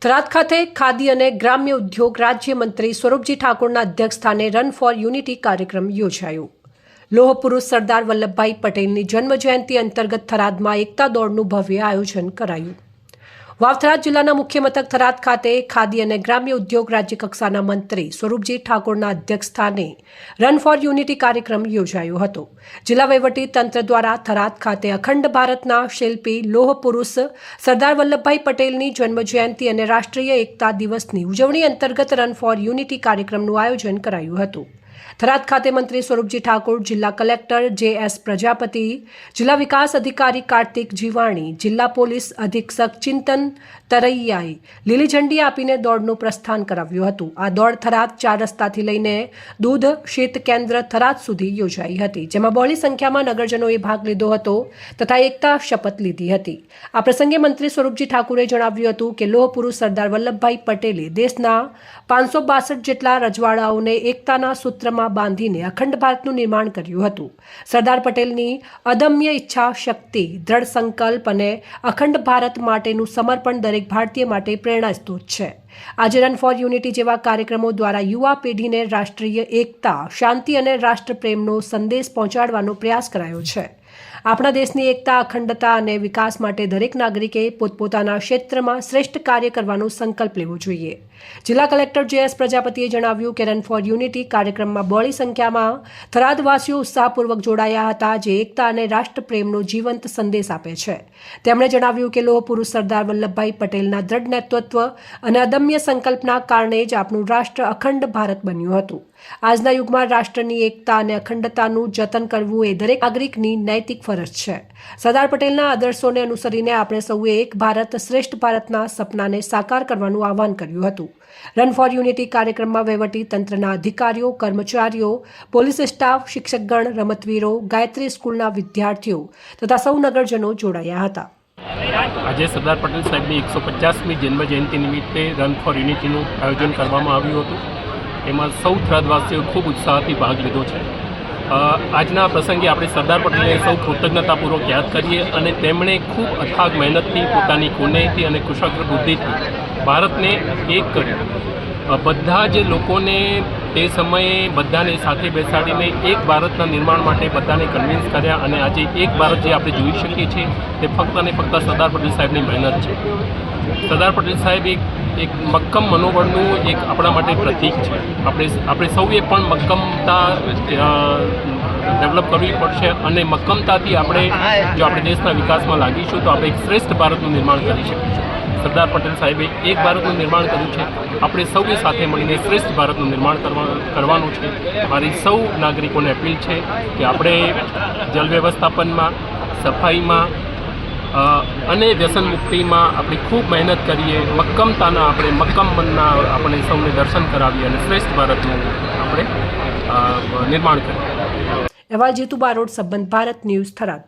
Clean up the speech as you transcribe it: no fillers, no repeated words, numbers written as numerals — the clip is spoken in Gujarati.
થરાદ ખાતે ખાદી અને ગ્રામ્ય ઉદ્યોગ રાજ્યમંત્રી સ્વરૂપજી ઠાકોરના અધ્યક્ષસ્થાને રન ફોર યુનિટી કાર્યક્રમ યોજાયો। લોહ પુરુષ સરદાર વલ્લભભાઈ પટેલની જન્મજયંતિ અંતર્ગત થરાદમાં એકતા દોડનું ભવ્ય આયોજન કરાયું। વાવ-થરાદ જિલ્લાના મુખ્ય મથક થરાદ ખાતે ખાદી અને ગ્રામ્ય ઉદ્યોગ રાજ્ય કક્ષાના મંત્રી સ્વરૂપજી ઠાકોરના અધ્યક્ષસ્થાને રન ફોર યુનિટી કાર્યક્રમ યોજાયો હતો। જિલ્લા વહીવટી તંત્ર દ્વારા થરાદ ખાતે અખંડ ભારતના શિલ્પી લોહ પુરુષ સરદાર વલ્લભભાઈ પટેલની જન્મજયંતિ અને રાષ્ટ્રીય એકતા દિવસની ઉજવણી અંતર્ગત રન ફોર યુનિટી કાર્યક્રમનું આયોજન કરાયું હતું। થરાદ ખાતે મંત્રી સ્વરૂપજી ઠાકોર, જિલ્લા કલેક્ટર જે.એસ. પ્રજાપતિ, જિલ્લા વિકાસ અધિકારી કાર્તિક જીવાણી, જિલ્લા પોલીસ અધિક્ષક ચિંતન તરૈયાએ લીલી ઝંડી આપીને દોડનું પ્રસ્થાન કરાવ્યું હતું। આ દોડ થરાદ 4 રસ્તાથી લઈને દૂધ શીત કેન્દ્ર થરાદ સુધી યોજાઈ હતી, જેમાં બહોળી સંખ્યામાં નગરજનોએ ભાગ લીધો હતો તથા એકતા શપથ લીધી હતી। આ પ્રસંગે મંત્રી સ્વરૂપજી ઠાકોરે જણાવ્યું હતું કે લોહ પુરુષ સરદાર વલ્લભભાઈ પટેલે દેશના 562 જેટલા રજવાડાઓને એકતાના સૂત્રમાં બાંધીને અખંડ ભારતનું નિર્માણ કર્યું હતું। સરદાર પટેલની અદમ્ય ઈચ્છા શક્તિ, દ્રઢ સંકલ્પ અને અખંડ ભારત માટેનું સમર્પણ દરેક ભારતીય માટે પ્રેરણા સ્ત્રોત છે। આજે રન ફોર યુનિટી જેવા કાર્યક્રમો દ્વારા યુવા પેઢીને રાષ્ટ્રીય એકતા, શાંતિ અને રાષ્ટ્રપ્રેમનો સંદેશ પહોંચાડવાનો પ્રયાસ કરાયો છે। આપણા દેશની એકતા, અખંડતા અને વિકાસ માટે દરેક નાગરિકે પોતપોતાના ક્ષેત્રમાં શ્રેષ્ઠ કાર્ય કરવાનો સંકલ્પ લેવો જોઈએ। જિલ્લા કલેક્ટર જે.એસ. પ્રજાપતિએ જણાવ્યું કે રન ફોર યુનિટી કાર્યક્રમમાં બહોળી સંખ્યામાં થરાદવાસીઓ ઉત્સાહપૂર્વક જોડાયા હતા, જે એકતા અને રાષ્ટ્રપ્રેમનો જીવંત સંદેશ આપે છે। તેમણે જણાવ્યું કે લોહ પુરુષ સરદાર વલ્લભભાઈ પટેલના દ્રઢ નેતૃત્વ અને અદમ્ય સંકલ્પના કારણે જ આપણું રાષ્ટ્ર અખંડ ભારત બન્યું હતું। આજના યુગમાં રાષ્ટ્રની એકતા અને અખંડતાનું જતન કરવું એ દરેક નાગરિકની નૈતિક ફરજ છે। સરદાર પટેલના આદર્શોને અનુસરીને આપણે સૌએ એક ભારત શ્રેષ્ઠ ભારતના સપનાને સાકાર કરવાનું આહ્વાન કર્યું હતું। રન ફોર યુનિટી કાર્યક્રમમાં વહીવટી તંત્રના અધિકારીઓ, કર્મચારીઓ, પોલીસ સ્ટાફ, શિક્ષકગણ, રમતવીરો, ગાયત્રી સ્કૂલના વિદ્યાર્થીઓ તથા સૌ નગરજનો જોડાયા હતા। આજે સરદાર પટેલ સાહેબની 150મી જન્મજયંતિ નિમિત્તે રન ફોર યુનિટીનું આયોજન કરવામાં આવ્યું હતું। એમાં સૌ થરાદવાસીઓ ખૂબ ઉત્સાહથી ભાગ લીધો છે। આજના પ્રસંગે આપણે સરદાર પટેલને સૌ કૃતજ્ઞતાપૂર્વક યાદ કરીએ અને તેમણે ખૂબ અથાગ મહેનતથી, પોતાની કુનેહથી અને કુશગ્ર બુદ્ધિથી ભારતને એક કર્યું। બધા જ લોકોને તે સમયે બધાને સાથે બેસાડીને એક ભારતના નિર્માણ માટે બધાને કન્વિન્સ કર્યા અને આજે એક ભારત જે આપણે જોઈ શકીએ છીએ તે ફક્ત અને ફક્ત સરદાર પટેલ સાહેબની મહેનત છે। સરદાર પટેલ સાહેબ એક મક્કમ મનોબળનું એક આપણા માટે પ્રતીક છે। આપણે સૌએ પણ મક્કમતા ડેવલપ કરવી પડશે અને મક્કમતાથી જો આપણે દેશના વિકાસમાં લાગીશું તો આપણે એક શ્રેષ્ઠ ભારતનું નિર્માણ કરી શકીશું। સરદાર પટેલ સાહેબે એક ભારતનું નિર્માણ કર્યું છે। આપણે સૌએ સાથે મળીને શ્રેષ્ઠ ભારતનું નિર્માણ કરવાનું છે। મારી સૌ નાગરિકોને અપીલ છે કે આપણે જલ વ્યવસ્થાપનમાં, સફાઈમાં અને વ્યસન મુક્તિમાં આપણે ખૂબ મહેનત કરીએ। મક્કમતાના મક્કમ મનના આપણે સૌને દર્શન કરાવીએ અને શ્રેષ્ઠ ભારતનું આપણે નિર્માણ કરીએ। અહેવાલ જીતુ બારોટ, સંબંધ ભારત ન્યૂઝ, થરાદ।